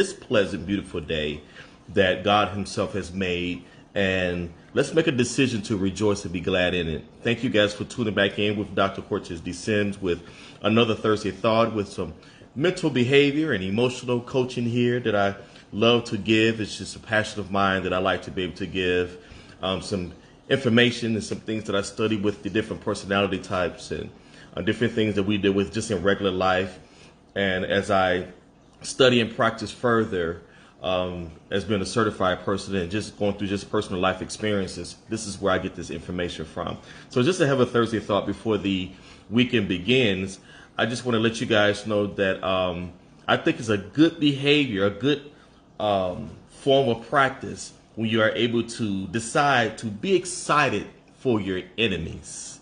this pleasant, beautiful day that God himself has made, and let's make a decision to rejoice and be glad in it. Thank you guys for tuning back in with Dr. Cortez Descends with another Thursday Thought with some mental behavior and emotional coaching here that I love to give. It's just a passion of mine that I like to be able to give some information and some things that I study with the different personality types and different things that we deal with just in regular life. And as I study and practice further as being a certified person and just going through just personal life experiences, this is where I get this information from. So just to have a Thursday thought before the weekend begins, I just want to let you guys know that I think it's a good behavior, a good form of practice when you are able to decide to be excited for your enemies.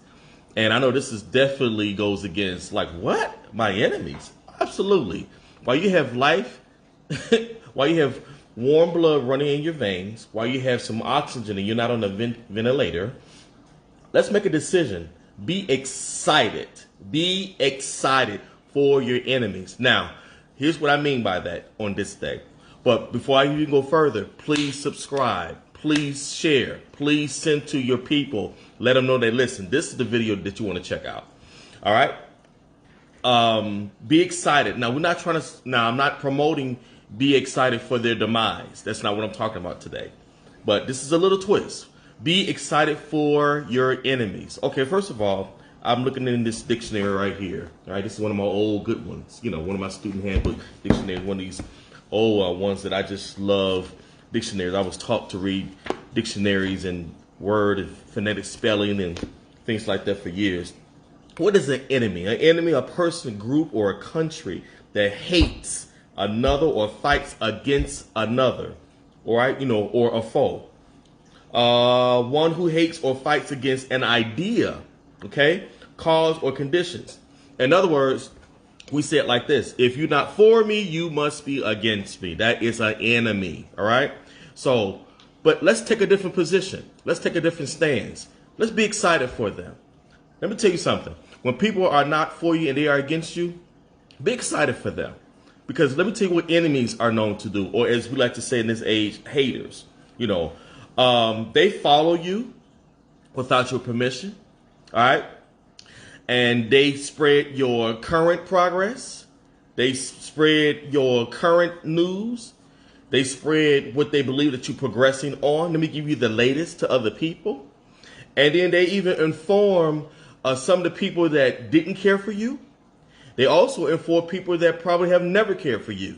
And I know this is definitely goes against like, what? My enemies? Absolutely. While you have life, while you have warm blood running in your veins, while you have some oxygen and you're not on a ventilator, let's make a decision. Be excited. Be excited for your enemies. Now, here's what I mean by that on this day. But before I even go further, please subscribe. Please share. Please send to your people. Let them know that, listen, this is the video that you want to check out. All right? Be excited. Now, I'm not promoting be excited for their demise. That's not what I'm talking about today. But this is a little twist. Be excited for your enemies. Okay, first of all, I'm looking in this dictionary right here. All right, this is one of my old good ones. You know, one of my student handbook dictionaries, one of these old ones that I just love dictionaries. I was taught to read dictionaries and word and phonetic spelling and things like that for years. What is an enemy? An enemy, a person, group, or a country that hates another or fights against another, all right, or a foe. One who hates or fights against an idea, okay, cause or conditions. In other words, we say it like this: if you're not for me, you must be against me. That is an enemy, all right? So, but let's take a different position. Let's take a different stance. Let's be excited for them. Let me tell you something. When people are not for you and they are against you, be excited for them. Because let me tell you what enemies are known to do, or as we like to say in this age, haters. They follow you without your permission, all right? And they spread your current progress. They spread your current news. They spread what they believe that you're progressing on. Let me give you the latest to other people. And then they even inform some of the people that didn't care for you. They also inform people that probably have never cared for you.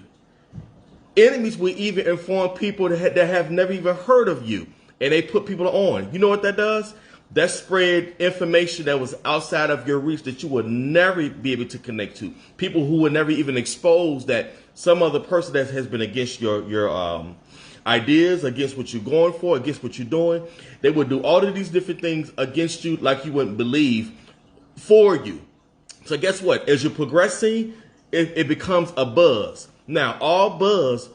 Enemies will even inform people that have never even heard of you. And they put people on. You know what that does? That spread information that was outside of your reach that you would never be able to connect to. People who would never even expose that some other person that has been against your ideas, against what you're going for, against what you're doing. They would do all of these different things against you like you wouldn't believe for you. So guess what? As you're progressing, it becomes a buzz. Now, all buzz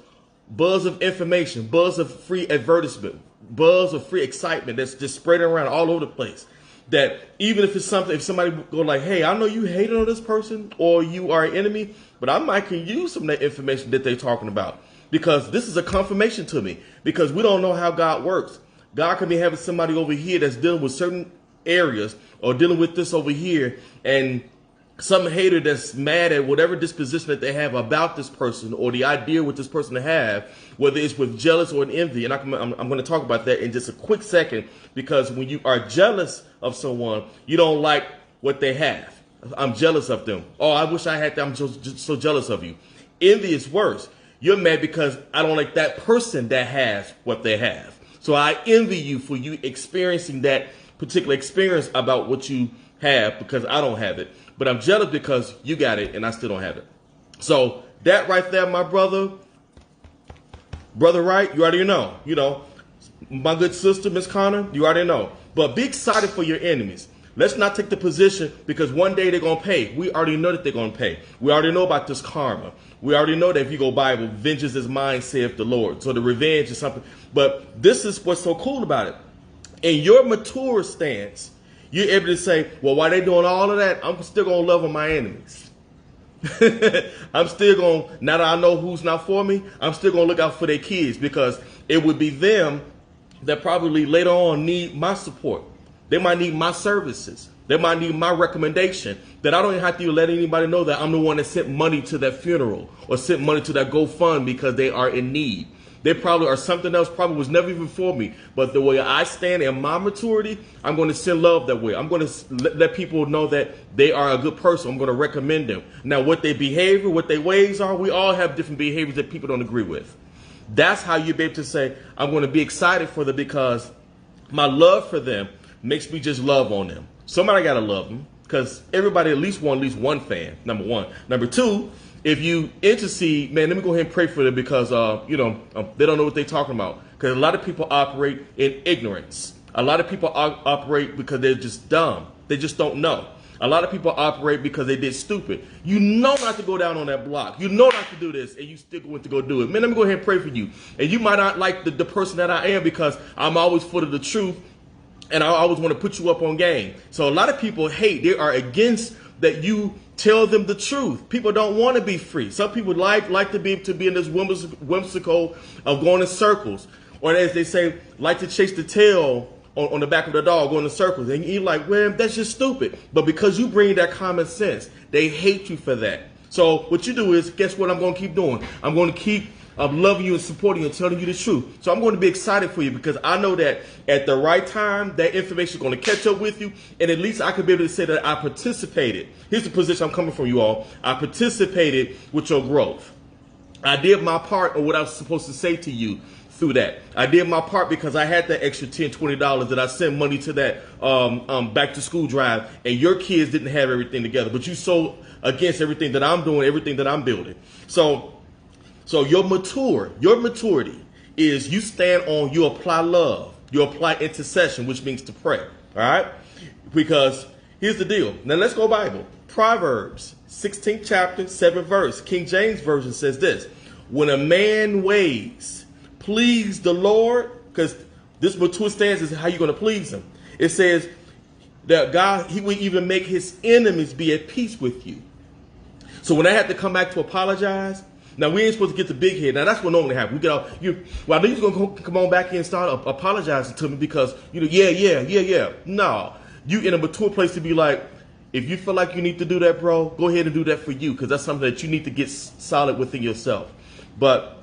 of information, buzz of free advertisement, buzz of free excitement that's just spreading around all over the place. That even if it's something, if somebody go like, hey, I know you hated on this person or you are an enemy, but I might can use some of that information that they're talking about. Because this is a confirmation to me. Because we don't know how God works. God can be having somebody over here that's dealing with certain areas or dealing with this over here, and some hater that's mad at whatever disposition that they have about this person or the idea with this person to have, whether it's with jealous or an envy. And I'm going to talk about that in just a quick second, because when you are jealous of someone, you don't like what they have. I'm jealous of them. Oh, I wish I had that. I'm so jealous of you. Envy is worse. You're mad because I don't like that person that has what they have. So I envy you for you experiencing that particular experience about what you have, because I don't have it. But I'm jealous because you got it and I still don't have it. So that right there, my brother Wright, you already know. My good sister, Miss Connor, you already know. But be excited for your enemies. Let's not take the position because one day they're going to pay. We already know that they're going to pay. We already know about this karma. We already know that if you go Bible, vengeance is mine, saith the Lord. So the revenge is something. But this is what's so cool about it. In your mature stance, you're able to say, well, while they're doing all of that, I'm still going to love on my enemies. I'm still going, now that I know who's not for me, I'm still going to look out for their kids, because it would be them that probably later on need my support. They might need my services. They might need my recommendation, that I don't even have to let anybody know that I'm the one that sent money to that funeral or sent money to that GoFund because they are in need. They probably are something else, probably was never even for me. But the way I stand in my maturity, I'm going to send love that way. I'm going to let people know that they are a good person. I'm going to recommend them. Now, what their behavior, what their ways are, we all have different behaviors that people don't agree with. That's how you'll be able to say, I'm going to be excited for them, because my love for them makes me just love on them. Somebody got to love them, because everybody at least one fan, number one. Number two, if you intercede, man, let me go ahead and pray for them, because, they don't know what they're talking about. Because a lot of people operate in ignorance. A lot of people operate because they're just dumb. They just don't know. A lot of people operate because they did stupid. You know not to go down on that block. You know not to do this, and you still going to go do it. Man, let me go ahead and pray for you. And you might not like the person that I am, because I'm always full of the truth, and I always want to put you up on game. So a lot of people hate. They are against that you tell them the truth. People don't want to be free. Some people like to be in this whimsical of going in circles, or as they say, like to chase the tail on the back of the dog, going in circles. And you're like, well, that's just stupid. But because you bring that common sense, they hate you for that. So what you do is, guess what I'm going to keep doing? I'm going to keep loving you and supporting you and telling you the truth. So I'm going to be excited for you, because I know that at the right time, that information is going to catch up with you. And at least I could be able to say that I participated. Here's the position I'm coming from, you all. I participated with your growth. I did my part of what I was supposed to say to you through that. I did my part because I had that extra $10, $20 that I sent money to that back to school drive, and your kids didn't have everything together, but you so against everything that I'm doing, everything that I'm building. So your maturity is you stand on, you apply love, you apply intercession, which means to pray. All right? Because here's the deal. Now let's go Bible. Proverbs 16th chapter, 7th verse. King James Version says this: when a man ways please the Lord, because this mature stance is how you're going to please him. It says that God, he will even make his enemies be at peace with you. So when I had to come back to apologize, now we ain't supposed to get the big head. Now that's what normally happens. We get out, well, I know you're going to come on back here and start apologizing to me because, yeah. No, you in a mature place to be like, if you feel like you need to do that, bro, go ahead and do that for you, because that's something that you need to get solid within yourself. But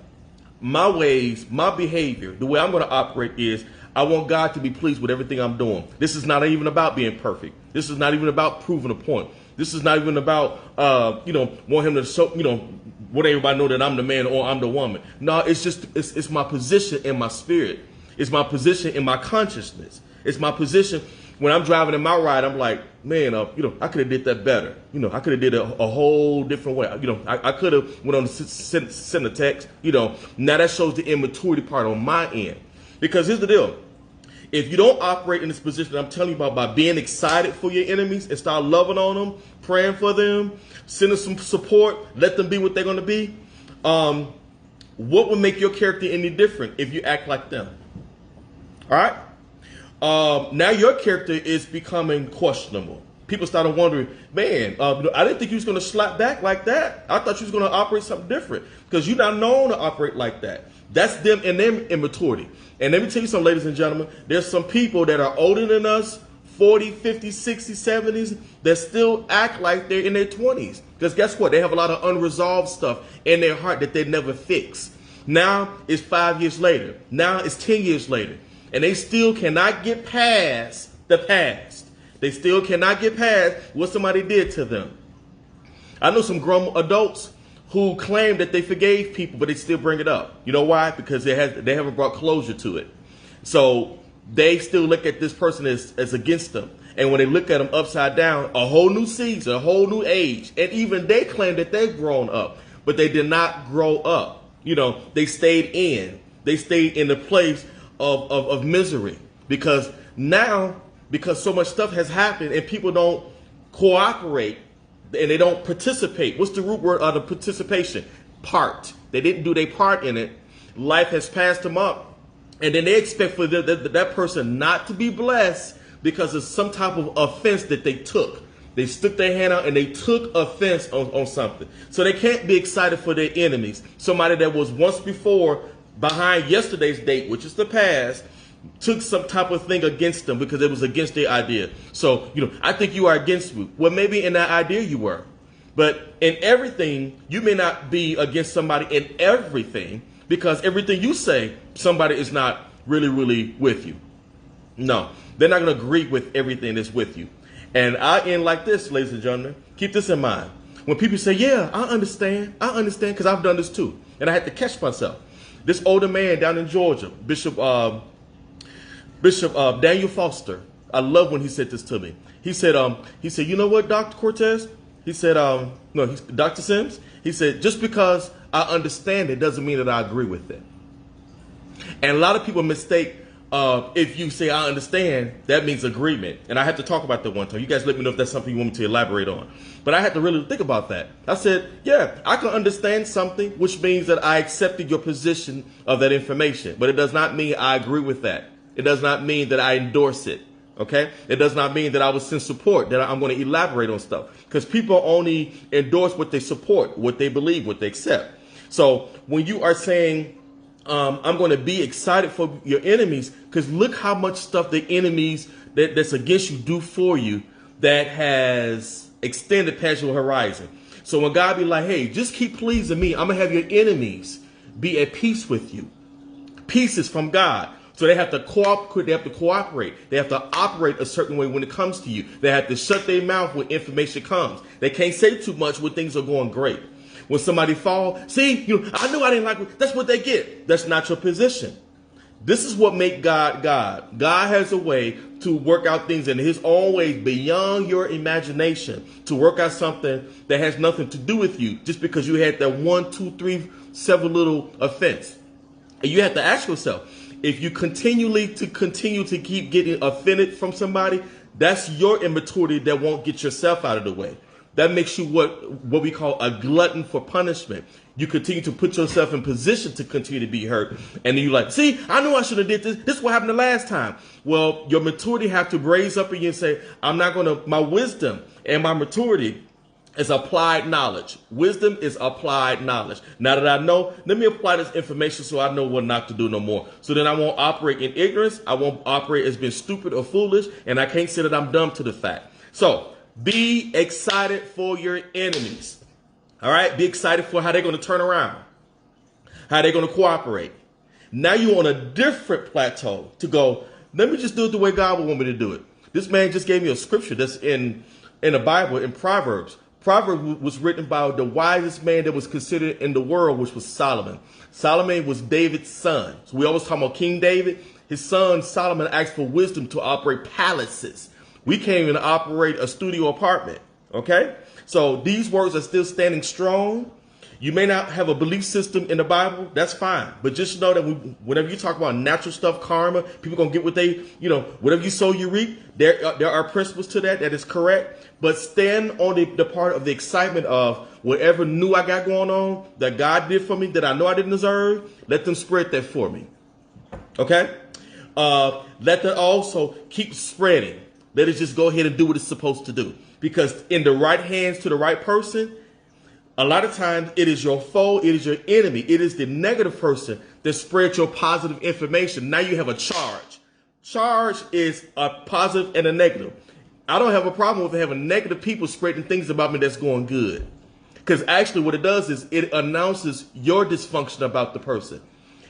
my ways, my behavior, the way I'm going to operate is I want God to be pleased with everything I'm doing. This is not even about being perfect. This is not even about proving a point. This is not even about, want him to show, want everybody know that I'm the man or I'm the woman. No, it's just, it's my position in my spirit. It's my position in my consciousness. It's my position when I'm driving in my ride. I'm like, man, I could have did that better. I could have did it a whole different way. I could have went on to send a text. Now that shows the immaturity part on my end. Because here's the deal. If you don't operate in this position that I'm telling you about, by being excited for your enemies and start loving on them, praying for them, sending some support, let them be what they're going to be, what would make your character any different if you act like them? All right? Now your character is becoming questionable. People started wondering, man, I didn't think you was going to slap back like that. I thought you was going to operate something different, because you're not known to operate like that. That's them and their immaturity. And let me tell you something, ladies and gentlemen, there's some people that are older than us, 40, 50, 60, 70s, that still act like they're in their 20s. Because guess what? They have a lot of unresolved stuff in their heart that they never fix. Now it's 5 years later. Now it's 10 years later. And they still cannot get past the past. They still cannot get past what somebody did to them. I know some grown adults who claim that they forgave people, but they still bring it up. You know why? Because they haven't brought closure to it. So they still look at this person as against them. And when they look at them upside down, a whole new season, a whole new age. And even they claim that they've grown up, but they did not grow up. They stayed in. They stayed in the place of misery, because so much stuff has happened and people don't cooperate and they don't participate. What's the root word of the participation? Part. They didn't do their part in it. Life has passed them up, and then they expect for that person not to be blessed because of some type of offense that they took. They stuck their hand out and they took offense on something. So they can't be excited for their enemies. Somebody that was once before behind yesterday's date, which is the past, took some type of thing against them because it was against their idea. So, I think you are against me. Well, maybe in that idea you were. But in everything, you may not be against somebody in everything, because everything you say, somebody is not really with you. No, they're not going to agree with everything that's with you. And I end like this, ladies and gentlemen. Keep this in mind. When people say, yeah, I understand, because I've done this too. And I had to catch myself. This older man down in Georgia, Bishop Daniel Foster, I love when he said this to me. He said, you know what, Dr. Cortez? He said, Dr. Sims, he said, just because I understand it doesn't mean that I agree with it. And a lot of people mistake, if you say I understand, that means agreement. And I had to talk about that one time. You guys let me know if that's something you want me to elaborate on. But I had to really think about that. I said, yeah, I can understand something, which means that I accepted your position of that information. But it does not mean I agree with that. It does not mean that I endorse it. Okay? It does not mean that I will send support, that I'm going to elaborate on stuff. Because people only endorse what they support, what they believe, what they accept. So when you are saying, I'm going to be excited for your enemies, because look how much stuff the enemies that's against you do for you that has extended past your horizon. So when God be like, hey, just keep pleasing me, I'm going to have your enemies be at peace with you. Peace is from God. So they have to cooperate. They have to operate a certain way when it comes to you. They have to shut their mouth when information comes. They can't say too much when things are going great. When somebody fall, see, I knew I didn't like it. That's what they get. That's not your position. This is what makes God God. God has a way to work out things in his own ways beyond your imagination, to work out something that has nothing to do with you just because you had that 1, 2, 3, 7 little offense. And you have to ask yourself, if you continue to keep getting offended from somebody, that's your immaturity that won't get yourself out of the way. That makes you what we call a glutton for punishment. You continue to put yourself in position to continue to be hurt. And then you're like, see, I knew I should have did this. This is what happened the last time. Well, your maturity have to raise up in you and say, my wisdom and my maturity is applied knowledge. Wisdom is applied knowledge. Now that I know, let me apply this information so I know what not to do no more. So then I won't operate in ignorance. I won't operate as being stupid or foolish. And I can't say that I'm dumb to the fact. So be excited for your enemies. All right. Be excited for how they're going to turn around, how they're going to cooperate. Now you're on a different plateau to go, let me just do it the way God would want me to do it. This man just gave me a scripture that's in the Bible, in Proverbs. Proverbs was written by the wisest man that was considered in the world, which was Solomon. Solomon was David's son. So we always talk about King David. His son Solomon asked for wisdom to operate palaces. We can't even operate a studio apartment. Okay? So these words are still standing strong. You may not have a belief system in the Bible. That's fine. But just know that whenever you talk about natural stuff, karma, people going to get what they, whatever you sow, you reap. There are principles to that is correct. But stand on the part of the excitement of whatever new I got going on that God did for me that I know I didn't deserve. Let them spread that for me. Okay? Let that also keep spreading. Let it just go ahead and do what it's supposed to do. Because in the right hands to the right person, a lot of times it is your foe, it is your enemy, it is the negative person that spreads your positive information. Now you have a charge. Charge is a positive and a negative. I don't have a problem with having negative people spreading things about me that's going good. Because actually what it does is it announces your dysfunction about the person.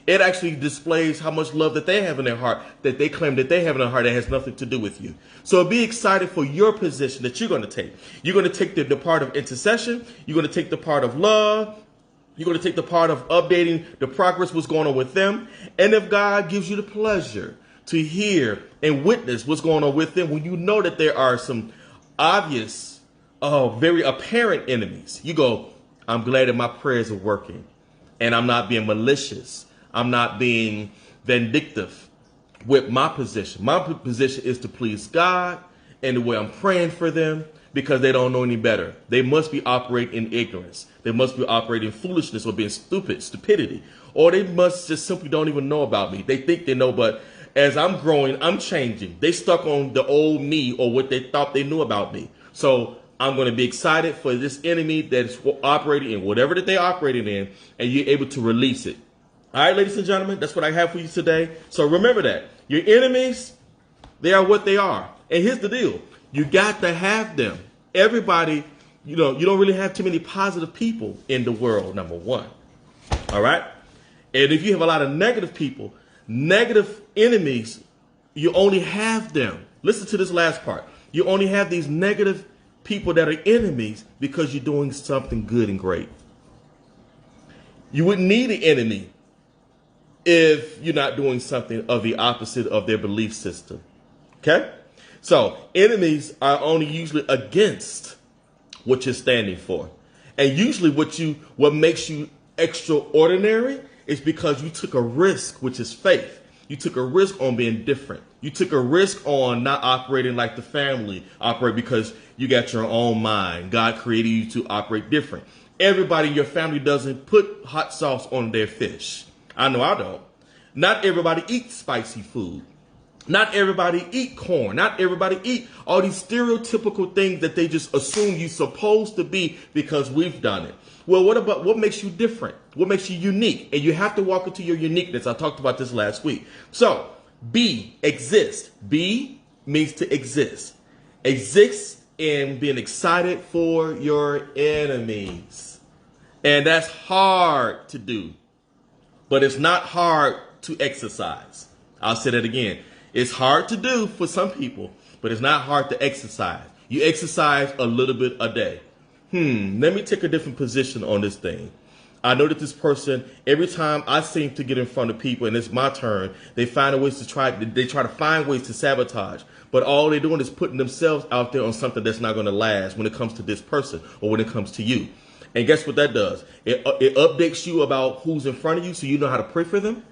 It actually displays how much love that they have in their heart, that they claim that they have in their heart that has nothing to do with you. So be excited for your position that you're going to take. You're going to take the part of intercession. You're going to take the part of love. You're going to take the part of updating the progress, what's going on with them. And if God gives you the pleasure to hear and witness what's going on with them, when you know that there are some obvious, very apparent enemies, you go, I'm glad that my prayers are working and I'm not being malicious. I'm not being vindictive with my position. My position is to please God and the way I'm praying for them because they don't know any better. They must be operating in ignorance. They must be operating in foolishness or being stupidity. Or they must just simply don't even know about me. They think they know, but as I'm growing, I'm changing. They stuck on the old me or what they thought they knew about me. So I'm going to be excited for this enemy that's operating in whatever that they're operating in, and you're able to release it. All right, ladies and gentlemen, that's what I have for you today. So remember that your enemies, they are what they are. And here's the deal. You got to have them. Everybody, you don't really have too many positive people in the world, number one. All right? And if you have a lot of negative people, negative enemies, you only have them. Listen to this last part. You only have these negative people that are enemies because you're doing something good and great. You wouldn't need an enemy if you're not doing something of the opposite of their belief system. Okay? So enemies are only usually against what you're standing for. And usually what makes you extraordinary is because you took a risk, which is faith. You took a risk on being different. You took a risk on not operating like the family operate because you got your own mind. God created you to operate different. Everybody in your family doesn't put hot sauce on their fish. I know I don't. Not everybody eats spicy food. Not everybody eat corn. Not everybody eat all these stereotypical things that they just assume you're supposed to be because we've done it. Well, what makes you different? What makes you unique? And you have to walk into your uniqueness. I talked about this last week. So, exist. Be means to exist. Exist in being excited for your enemies. And that's hard to do. But it's not hard to exercise. I'll say that again. It's hard to do for some people, but it's not hard to exercise. You exercise a little bit a day. Let me take a different position on this thing. I know that this person, every time I seem to get in front of people and it's my turn, they find ways to try to find ways to sabotage. But all they're doing is putting themselves out there on something that's not going to last when it comes to this person or when it comes to you. And guess what that does? It updates you about who's in front of you so you know how to pray for them.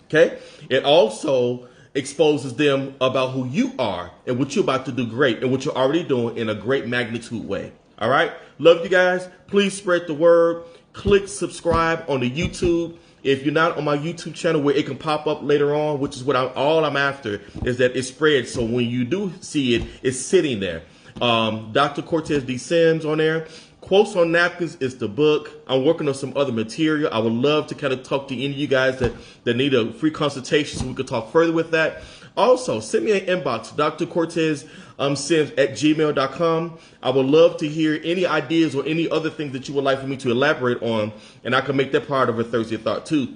Okay? It also exposes them about who you are and what you're about to do great and what you're already doing in a great magnitude way. All right? Love you guys. Please spread the word. Click subscribe on the YouTube. If you're not on my YouTube channel where it can pop up later on, which is what all I'm after, is that it spreads. So when you do see it, it's sitting there. Dr. Cortez D. Sims on there. Quotes on Napkins is the book. I'm working on some other material. I would love to kind of talk to any of you guys that need a free consultation so we could talk further with that. Also, send me an inbox, Dr. Cortez Sims at gmail.com. I would love to hear any ideas or any other things that you would like for me to elaborate on, and I can make that part of a Thursday Thought too.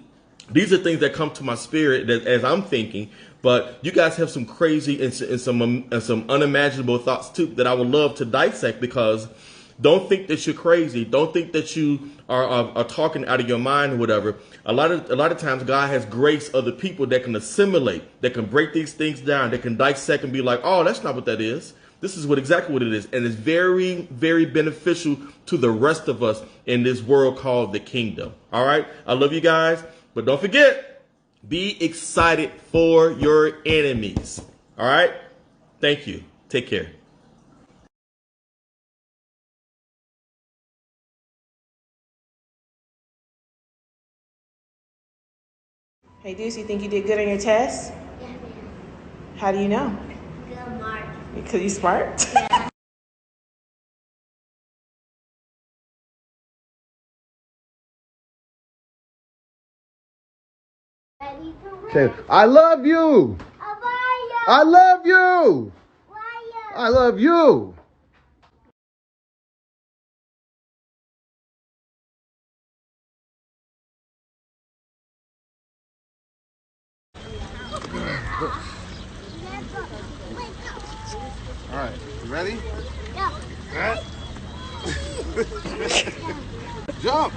These are things that come to my spirit as I'm thinking, but you guys have some crazy and some unimaginable thoughts too that I would love to dissect, because don't think that you're crazy. Don't think that you are talking out of your mind or whatever. A lot of times God has graced other people that can assimilate, that can break these things down, that can dissect and be like, oh, that's not what that is. This is exactly what it is. And it's very, very beneficial to the rest of us in this world called the kingdom. All right. I love you guys. But don't forget, be excited for your enemies. All right. Thank you. Take care. Hey, Deuce, you think you did good on your test? Yeah. How do you know? Good mark. Because you smart? Yeah. Ready to win. Say, I love you. I love you. I love you. All right, you ready? Yeah. Jump.